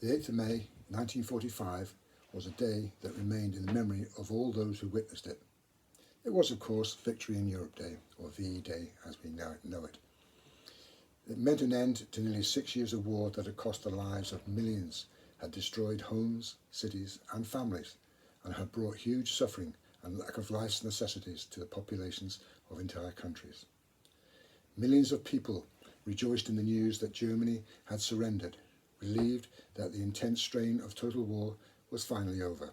The 8th of May 1945 was a day that remained in the memory of all those who witnessed it. It was, of course, Victory in Europe Day, or VE Day as we now know it. It meant an end to nearly 6 years of war that had cost the lives of millions, had destroyed homes, cities and families, and had brought huge suffering and lack of life's necessities to the populations of entire countries. Millions of people rejoiced in the news that Germany had surrendered, relieved that the intense strain of total war was finally over.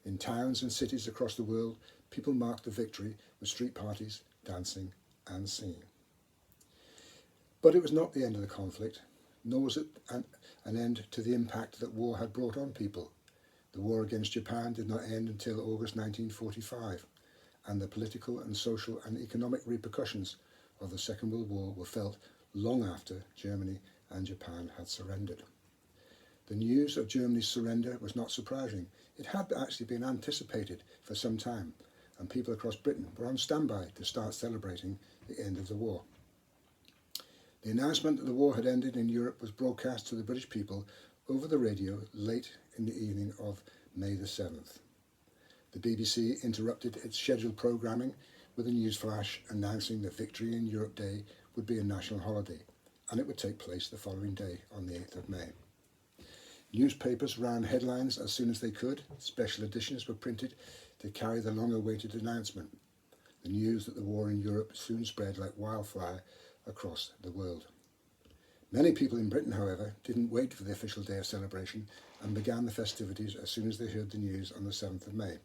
In towns and cities across the world, people marked the victory with street parties, dancing and singing. But it was not the end of the conflict, nor was it an end to the impact that war had brought on people. The war against Japan did not end until August 1945, and the political and social and economic repercussions of the Second World War were felt long after Germany and Japan had surrendered. The news of Germany's surrender was not surprising. It had actually been anticipated for some time, and people across Britain were on standby to start celebrating the end of the war. The announcement that the war had ended in Europe was broadcast to the British people over the radio late in the evening of May the 7th. The BBC interrupted its scheduled programming with a news flash announcing that Victory in Europe Day would be a national holiday, and it would take place the following day on the 8th of May. Newspapers ran headlines as soon as they could. Special editions were printed to carry the long-awaited announcement. The news that the war in Europe soon spread like wildfire across the world. Many people in Britain, however, didn't wait for the official day of celebration and began the festivities as soon as they heard the news on the 7th of May.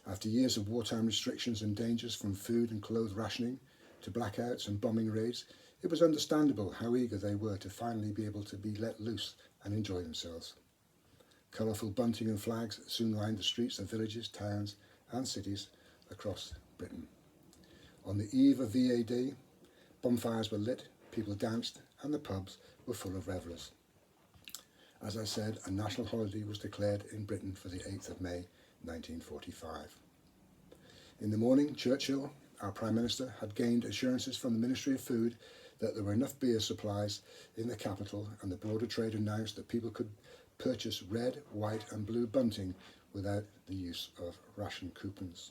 After years of wartime restrictions and dangers from food and clothes rationing to blackouts and bombing raids, it was understandable how eager they were to finally be able to be let loose and enjoy themselves. Colourful bunting and flags soon lined the streets of villages, towns and cities across Britain. On the eve of VE Day, bonfires were lit, people danced and the pubs were full of revellers. As I said, a national holiday was declared in Britain for the 8th of May 1945. In the morning, Churchill, our Prime Minister, had gained assurances from the Ministry of Food that there were enough beer supplies in the capital, and the Board of Trade announced that people could purchase red, white and blue bunting without the use of ration coupons.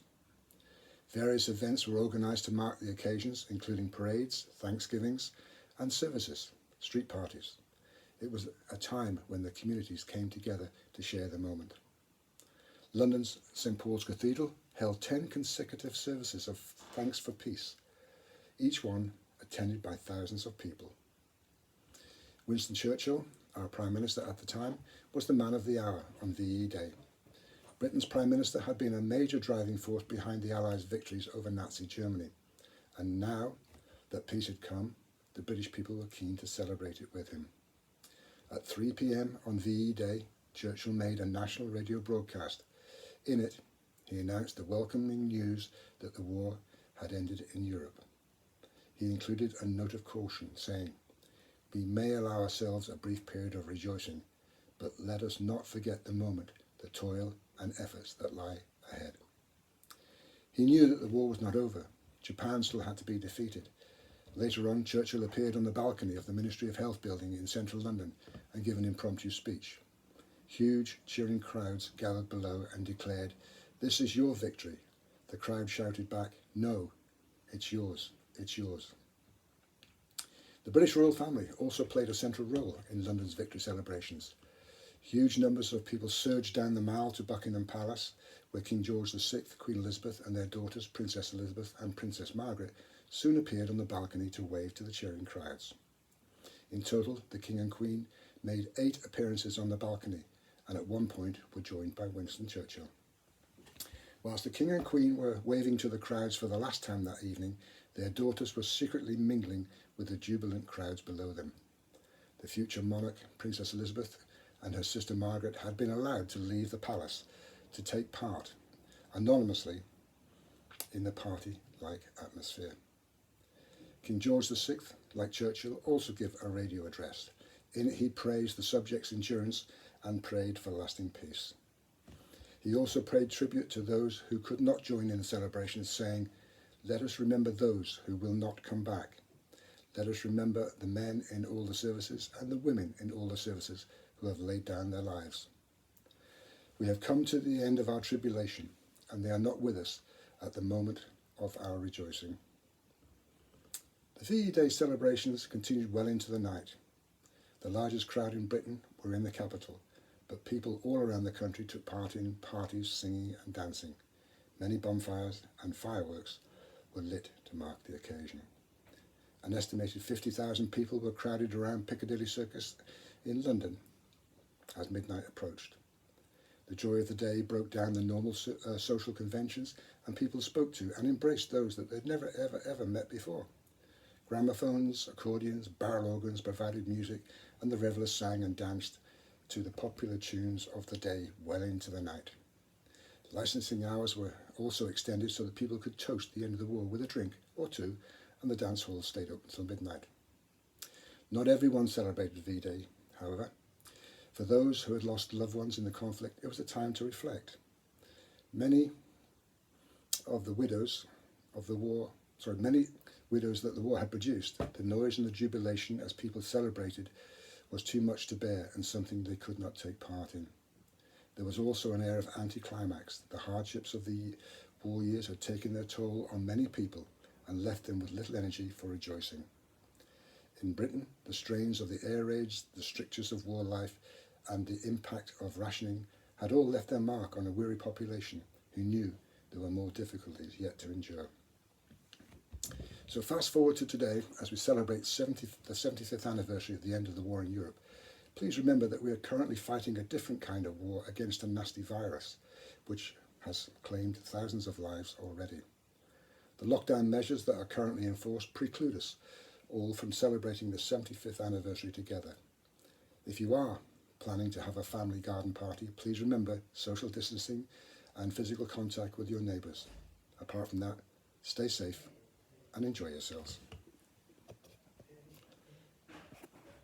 Various events were organised to mark the occasions, including parades, Thanksgivings and services, street parties. It was a time when the communities came together to share the moment. London's St Paul's Cathedral held 10 consecutive services of thanks for peace, each one attended by thousands of people. Winston Churchill, our Prime Minister at the time, was the man of the hour on VE Day. Britain's Prime Minister had been a major driving force behind the Allies' victories over Nazi Germany, and now that peace had come, the British people were keen to celebrate it with him. At 3 p.m. on VE Day, Churchill made a national radio broadcast. In it, he announced the welcoming news that the war had ended in Europe. He included a note of caution, saying, "We may allow ourselves a brief period of rejoicing, but let us not forget the moment, the toil and efforts that lie ahead." He knew that the war was not over. Japan still had to be defeated. Later on, Churchill appeared on the balcony of the Ministry of Health building in central London and gave an impromptu speech. Huge cheering crowds gathered below and declared, "This is your victory." The crowd shouted back, "No, it's yours, it's yours." The British royal family also played a central role in London's victory celebrations. Huge numbers of people surged down the Mall to Buckingham Palace, where King George VI, Queen Elizabeth and their daughters, Princess Elizabeth and Princess Margaret, soon appeared on the balcony to wave to the cheering crowds. In total, the King and Queen made 8 appearances on the balcony, and at one point were joined by Winston Churchill. Whilst the King and Queen were waving to the crowds for the last time that evening, their daughters were secretly mingling with the jubilant crowds below them. The future monarch, Princess Elizabeth, and her sister Margaret had been allowed to leave the palace to take part, anonymously, in the party-like atmosphere. King George VI, like Churchill, also gave a radio address. In it he praised the subjects' endurance and prayed for lasting peace. He also paid tribute to those who could not join in the celebrations, saying, "Let us remember those who will not come back. Let us remember the men in all the services and the women in all the services who have laid down their lives. We have come to the end of our tribulation, and they are not with us at the moment of our rejoicing. The VE Day celebrations continued well into the night. The largest crowd in Britain were in the capital, but people all around the country took part in parties, singing and dancing. Many bonfires and fireworks were lit to mark the occasion. An estimated 50,000 people were crowded around Piccadilly Circus in London as midnight approached. The joy of the day broke down the normal social conventions, and people spoke to and embraced those that they'd never ever met before. Gramophones, accordions, barrel organs provided music, and the revellers sang and danced to the popular tunes of the day well into the night. Licensing hours were also extended so that people could toast the end of the war with a drink or two, and the dance hall stayed open until midnight. Not everyone celebrated V-Day, however. For those who had lost loved ones in the conflict, it was a time to reflect. Many widows that the war had produced, the noise and the jubilation as people celebrated was too much to bear and something they could not take part in. There was also an air of anticlimax. The hardships of the war years had taken their toll on many people and left them with little energy for rejoicing. In Britain, the strains of the air raids, the strictures of war life, and the impact of rationing had all left their mark on a weary population who knew there were more difficulties yet to endure. So fast forward to today, as we celebrate the 75th anniversary of the end of the war in Europe. Please remember that we are currently fighting a different kind of war against a nasty virus, which has claimed thousands of lives already. The lockdown measures that are currently enforced preclude us all from celebrating the 75th anniversary together. If you are planning to have a family garden party, please remember social distancing and physical contact with your neighbours. Apart from that, stay safe and enjoy yourselves.